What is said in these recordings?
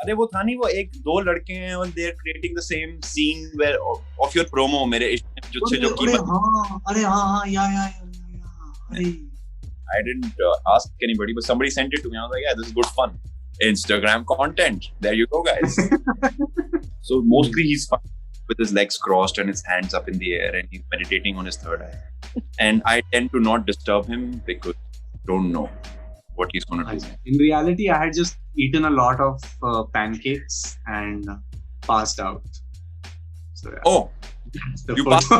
अरे वो था नहीं, वो एक दो लड़के हैं और they are creating the same scene where of your promo मेरे इश्क जो से जो कीमत। अरे हाँ या अरे I didn't ask anybody, but somebody sent it to me. I was like, yeah, this is good fun. Instagram content. There you go, guys. So mostly he's fun with his legs crossed and his hands up in the air and he's meditating on his third eye. And I tend to not disturb him because I don't know what he's going to do. In reality, I had just eaten a lot of pancakes and passed out. So, yeah. Oh, you passed.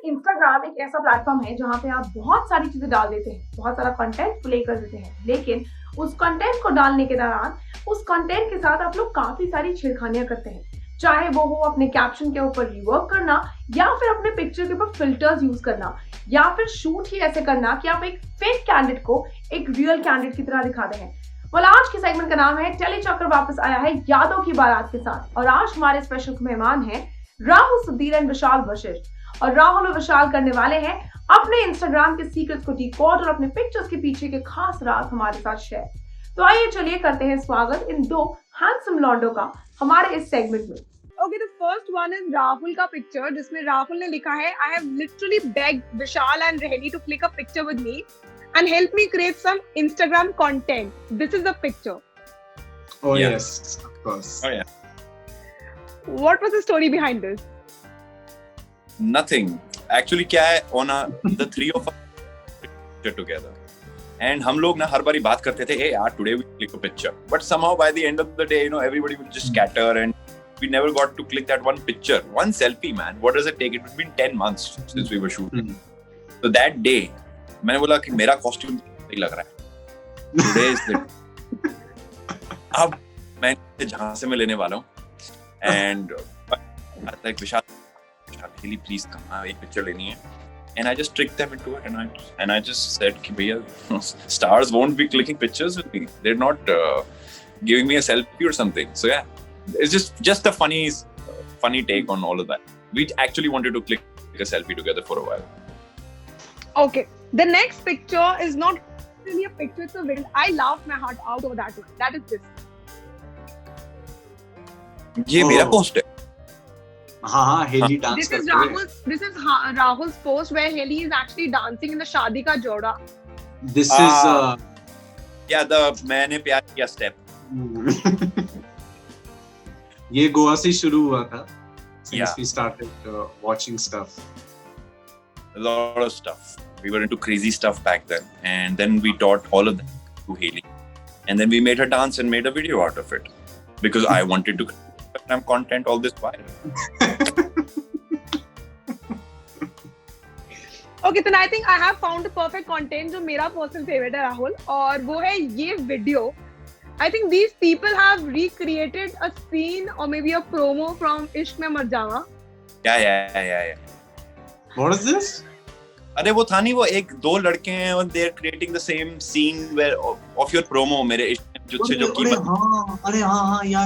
Instagram एक ऐसा platform है जहाँ पे आप बहुत सारी चीजें डाल देते हैं, बहुत सारा कंटेंट प्ले कर देते हैं, लेकिन उस कंटेंट को डालने के दौरान उस कंटेंट के साथ आप लोग काफी सारी छेड़खानियां करते हैं, चाहे वो हो अपने कैप्शन के ऊपर रिवर्क करना या फिर अपने पिक्चर के ऊपर फिल्टर्स यूज करना या फिर शूट ही ऐसे करना कि आप एक फेक कैंडिडेट को एक रियल कैंडिडेट की तरह दिखा रहे हैं। well, आज के सेगमेंट का नाम है टेली चक्कर वापस आया है यादों की बारात के साथ, और आज हमारे स्पेशल मेहमान हैं राहुल सुधीर एंड विशाल वशिष्ठ। और राहुल और विशाल करने वाले हैं अपने इंस्टाग्राम के सीक्रेट्स को डिकोड और अपने पिक्चर्स के पीछे के खास राज हमारे साथ शेयर। तो आइए चलिए करते हैं स्वागत इन दो हैंडसम लॉन्डो का हमारे इस सेगमेंट में। Okay, the first one is Rahul का पिक्चर जिसमें राहुल ने लिखा है I have literally begged Vishal and Rehli to click a picture with me and help me create some Instagram content. This is the picture. Oh yes, of course. Oh yeah. What was the story behind this? Nothing. Actually क्या है the three of us picture together. And हम लोग ना हर बारी बात करते थे, hey यार today we click a picture. But somehow by the end of the day, you know, everybody will just scatter and we never got to click that one picture, one selfie, man. What does it take? It's been 10 months since we were shooting. So that day, मैंने बोला कि मेरा costume नहीं लग रहा है. Today is the अब मैं जहाँ से मैं लेने वाला हूँ and like Vishal, really please come, एक picture लेनी है. And I just tricked them into it and I just said कि भैया stars won't be clicking pictures with me. They're not giving me a selfie or something. So yeah. It's just a funny take on all of that. We actually wanted to click a selfie together for a while. Okay, the next picture is not really a picture, it's a video. I laughed my heart out over that one. That is this. ये मेरा post है. हाँ, Haley dance करते हैं. This is Rahul's post where Haley is actually dancing in the शादी का जोड़ा. This is yeah, the मैंने प्यार किया step. ये गोवा से शुरू हुआ था. Since we started watching stuff. A lot of stuff. We were into crazy stuff back then, and then we taught all of that to Haley, and then we made her dance and made a video out of it because I wanted to create content all this while. Okay, then I think I have found the perfect content जो मेरा personal favorite है राहुल, और वो है ये video. I think these people have recreated a scene or maybe a promo from Ishq Mein Mar Jawa. Yeah. What is this? अरे वो था नहीं, वो एक दो लड़के हैं और they are creating the same scene where of your promo मेरे इश्क जो से जो कीमत. अरे हाँ या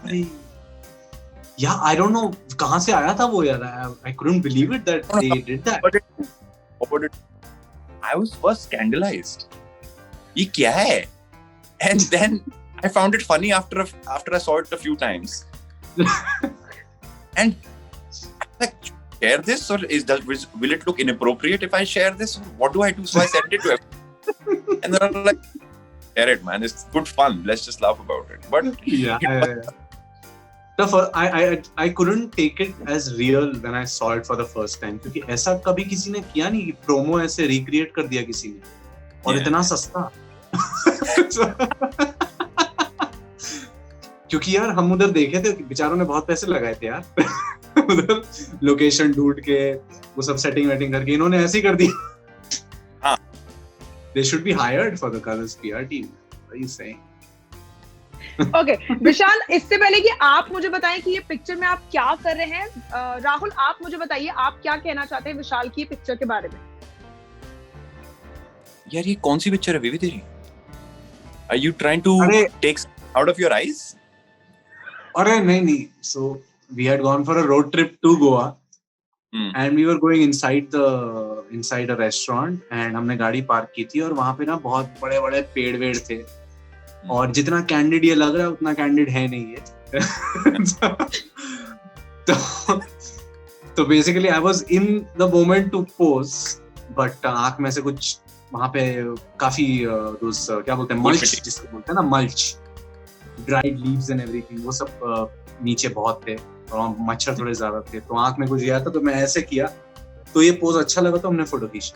अरे yeah, I don't know कहाँ से आया था वो यार. I couldn't believe it that they did that. But I was first scandalized. ये क्या है? And then I found it funny after I saw it a few times. And like, share this or will it look inappropriate if I share this? What do I do? So I sent it to everyone. And then I'm like, share it, man. It's good fun. Let's just laugh about it. But yeah. I couldn't take it as real when I saw it for the first time. क्योंकि ऐसा कभी किसी ने किया नहीं कि promo ऐसे recreate कर दिया किसी ने, और इतना सस्ता. क्योंकि यार हम उधर देखे थे, बेचारों ने बहुत पैसे लगाए थे यार. उधर लोकेशन ढूंढ के वो सब सेटिंग वेटिंग करके इन्होंने ऐसे ही कर दिया. They should be hired for the Colors PR team. What are you saying? Okay, विशाल, इससे पहले कि आप मुझे बताएं कि ये पिक्चर में आप क्या कर रहे हैं, राहुल आप मुझे बताइए आप क्या कहना चाहते हैं विशाल की पिक्चर के बारे में. यार ये कौन सी पिक्चर है विवी तेरी? Are you trying to take out of your eyes? अरे नहीं. So we had gone for a road trip to Goa, and we were going inside a restaurant, and हमने गाड़ी पार्क की थी और वहाँ पे ना बहुत बड़े-बड़े पेड़ वेड़ थे, और जितना कैंडिड ये लग रहा है उतना कैंडिड है नहीं है. तो basically I was in the moment to pose, but आंख में से कुछ वहां पे काफी क्या बोलते हैं, मल्च जिसको बोलते हैं ना, mulch, dried leaves and everything, वो सब नीचे बहुत थे और मच्छर थोड़े ज्यादा थे, तो आंख में कुछ गया था, तो मैं ऐसे किया, तो ये पोज अच्छा लगा तो हमने फोटो खींची.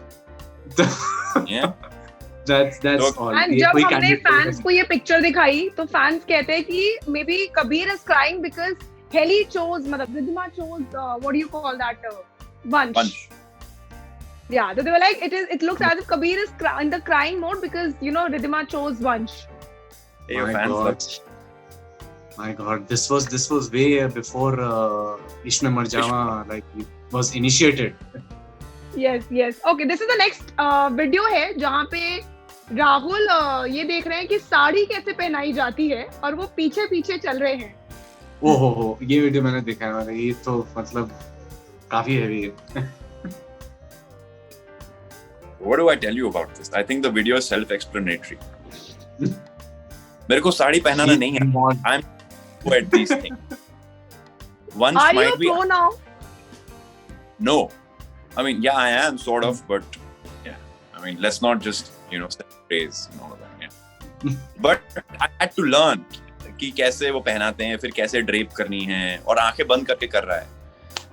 That's all. And जब हमने फैंस को ये पिक्चर दिखाई तो फैंस कहते हैं कि maybe Kabir is crying because Helly chose, मतलब Ridhima chose what do you call that, bunch. Yeah, so they were like it looks as if Kabir is in the crying mode because Ridhima chose bunch. Hey, your fans my god, this was way before Ishme Marjama like was initiated. Yes. Okay, this is the next video है जहाँ पे राहुल ये देख रहे हैं कि साड़ी कैसे पहनाई जाती है और वो पीछे पीछे चल रहे हैं. ओहो, ये वीडियो मैंने देखा है, ये तो मतलब काफी हेवी है. What do I tell you about this? I think the video is self-explanatory. मेरे को साड़ी पहनाना नहीं है. I'm good at these things. Once Are might you be. pro now? No, I mean, yeah, I am sort of, but yeah, I mean, let's not just praise and all of that. Yeah, but I had to learn कि कैसे वो पहनाते हैं, फिर कैसे drape करनी है, और आंखें बंद करके कर रहा है.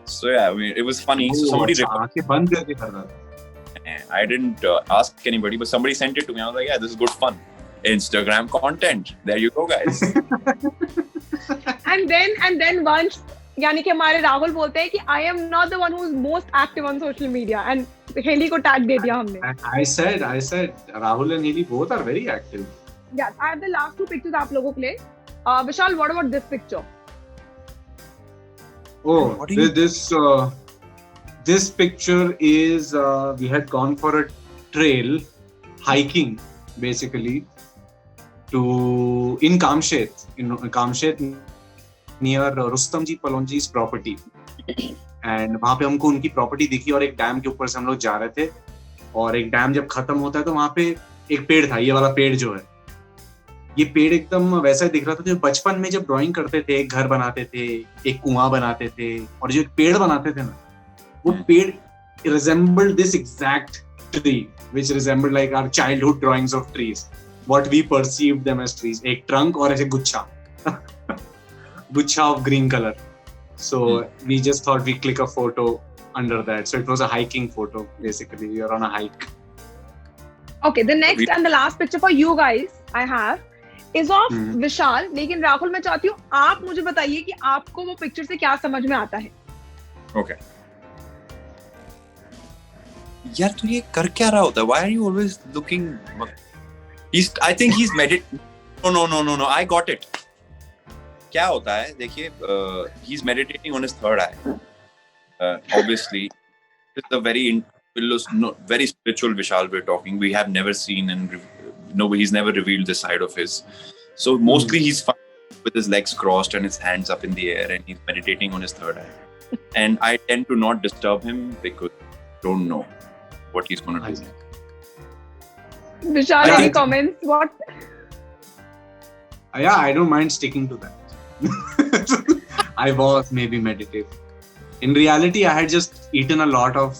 So yeah, I mean, it was funny. So somebody आंखें बंद करके कर रहा था. I didn't ask anybody, but somebody sent it to me. I was like, yeah, this is good fun. Instagram content. There you go, guys. and then once यानी कि हमारे राहुल बोलते हैं कि I am not the one who is most active on social media, and Helly को tag दे दिया हमने. I said Rahul and Heli both are very active. Yeah, I have the last two pictures आप लोगों के लिए. Vishal, what about this picture? Oh, this picture is we had gone for a trail hiking basically in Kamshet near Rustamji Palonji's property, and वहाँ पे हमको उनकी property दिखी और एक डैम के ऊपर से हम लोग जा रहे थे, और एक डैम जब खत्म होता है तो वहाँ पे एक पेड़ था, ये वाला पेड़ जो है, ये पेड़ एकदम वैसा ही दिख रहा था जो बचपन में जब ड्राइंग करते थे, एक घर बनाते थे, एक कुआं बनाते थे, और जो एक पेड़ बनाते थे ना, वो पेड़ resembled this exact tree, which resembled like our childhood drawings of trees, what we perceived them as trees. एक trunk और ऐसे गुच्छा of green color. So we just thought we click a photo under that. So it was a hiking photo, basically. We are on a hike. Okay, the next and the last picture for you guys I have is of Vishal. लेकिन राहुल मैं चाहती हूँ आप मुझे बताइए कि आपको वो पिक्चर से क्या समझ में आता है. Okay. यार तू ये कर क्या रहा होता है? Why are you always looking? I think he's meditating. No. I got it. क्या होता है? देखिए, he's meditating on his third eye. Obviously, it's a very spiritual Vishal we're talking. We have never seen he's never revealed this side of his. So mostly he's fine with his legs crossed and his hands up in the air, and he's meditating on his third eye. And I tend to not disturb him because I don't know what he's going to do. Vishal, any comments? What? Yeah, I don't mind sticking to that. I was maybe meditative. In reality, I had just eaten a lot of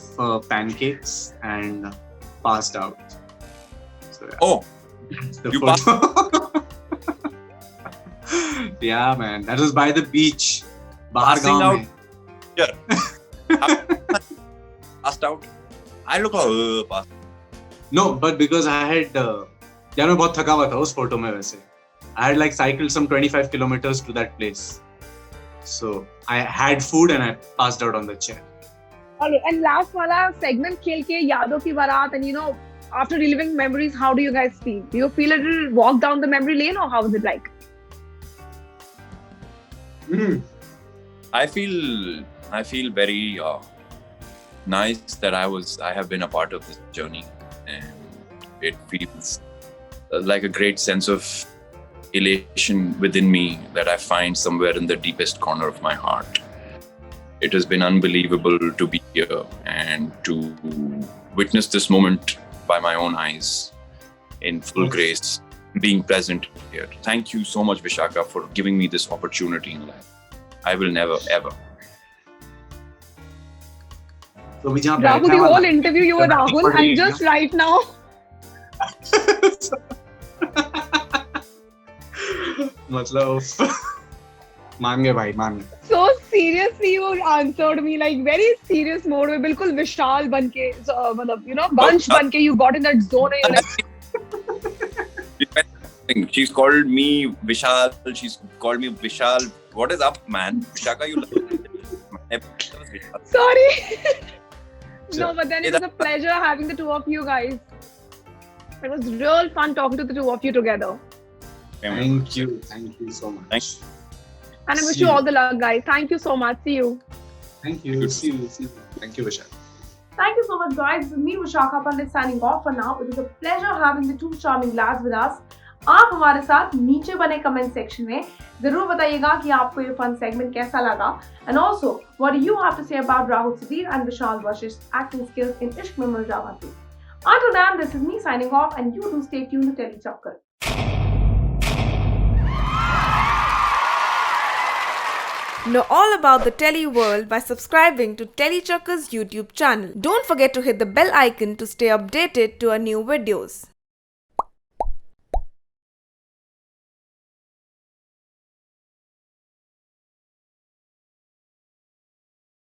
pancakes and passed out. So, yeah. Oh, you passed out? Yeah, man. That was by the beach. Passing out? Yeah. Passed out? I look like No, but because I had यार मैं बहुत थका हुआ था उस photo में वैसे. I had like cycled some 25 kilometers to that place. So I had food and I passed out on the chair. Okay, and last wala segment खेल के यादों की बारात, and after reliving memories, how do you guys feel? Do you feel a little walk down the memory lane, or how is it like? I feel very nice that I have been a part of this journey, and it feels like a great sense of elation within me that I find somewhere in the deepest corner of my heart. It has been unbelievable to be here and to witness this moment by my own eyes in full grace. being present here. Thank you so much, Vishaka, for giving me this opportunity in life. I will never ever. तो भी जहाँ Rahul, बैठा the हुआ whole ना, interview you were Rahul, and just right now, मतलब मान गए भाई, मान गए. so seriously you answered me like very serious mode में बिल्कुल विशाल बन के मतलब you know bunch बन के you got in that zone and you're like, She's called me Vishal. She's called me Vishal. What is up, man? Vishaka, you love sorry. No, but then it was a pleasure having the two of you guys. It was real fun talking to the two of you together. Thank you so much. Thanks. And I wish See you you. all the luck, guys. Thank you so much. See you. Thank you. See you. Thank you, Vishal. Thank you so much, guys. This is me, Vishaka Pandit, signing off for now. It was a pleasure having the two charming lads with us. आप हमारे साथ नीचे बने comment section में जरूर बताइएगा कि आपको ये फन सेगमेंट कैसा लगा, and also what do you have to say about Rahul Sudhir and Vishal versus acting skills in Ishq Mein Marjaavaan 2. Until then, this is me signing off, and you do stay tuned to Telechakkar. Know all about the Tele world by subscribing to Telechakkar's YouTube channel. Don't forget to hit the bell icon to stay updated to our new videos.